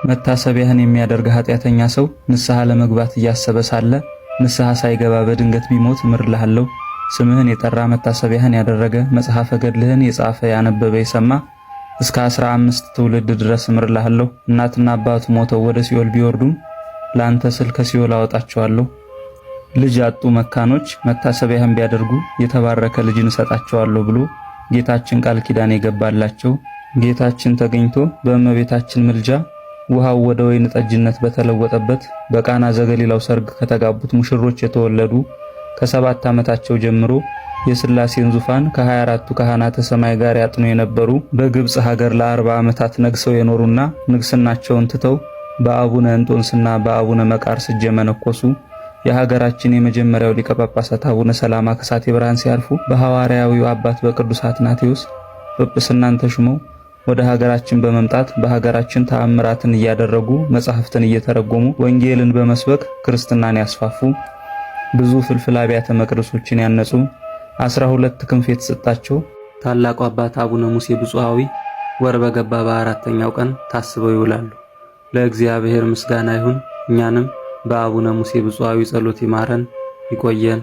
መታሰቢያህን የሚያደርግ ኃጢአተኛ ሰው ንስሐ ለመግባት እያሰበ ሳለ ንስሐ ሳይገባ በድንገት ቢሞት እምርልሃለሁ። ስምህን የጠራ መታሰቢያህን ያደረገ መጽሐፈ ገድልህን የጻፈ ያነበበ የሰማ እስከ 15 ትውልድ ድረስ እምርልሃለሁ። እናትና አባቱ ሞተው ወደ ሲኦል ቢወርዱም ላንተ ስል ከሲኦል አወጣቸዋለሁ። ልጅ ያጡ መካኖች መታሰቢያህን ቢያደርጉ የተባረከ ልጅን እሰጣቸዋለሁ ብሎ ጌታችን ቃል ኪዳን የገባላቸው ጌታችን ተገኝቶ በእመቤታችን ምልጃ ውሃው ወደ ወይን ጠጅነት በተለወጠበት በቃና ዘገሊላው ሰርግ ከተጋቡት ሙሽሮች የተወለዱ ከ7 ዓመታቸው ጀምሮ የሥላሴን ዙፋን ከ24ቱ ካህናተ ሰማይ ጋር ያጥኑ የነበሩ በግብጽ ሀገር ለ40 ዓመታት ነግሰው የኖሩና ንግስናቸውን ትተው በአቡነ እንጦንስና በአቡነ መቃርስ እጅ የመነኮሱ የሀገራችን የመጀመሪያው ሊቀ ጳጳሳት አቡነ ሰላማ ከሳቴ ብርሃን ሲያልፉ በሐዋርያዊው አባት በቅዱስ አትናቴዎስ ጵጵስናን ተሹመው ወደ ሀገራችን በመምጣት በሀገራችን ተአምራትን እያደረጉ መጻሕፍትን እየተረጎሙ ወንጌልን በመስበክ ክርስትናን ያስፋፉ ብዙ ፍልፍል አብያተ መቅደሶችን ያነጹ 12 ክንፍ የተሰጣቸው ታላቁ አባት አቡነ ሙሴ ብፁዓዊ ወር በገባ በአራተኛው ቀን ታስበው ይውላሉ። ለእግዚአብሔር ምስጋና ይሁን። እኛንም በአቡነ ሙሴ ብፁዓዊ ጸሎት ይማረን፣ ይቆየን።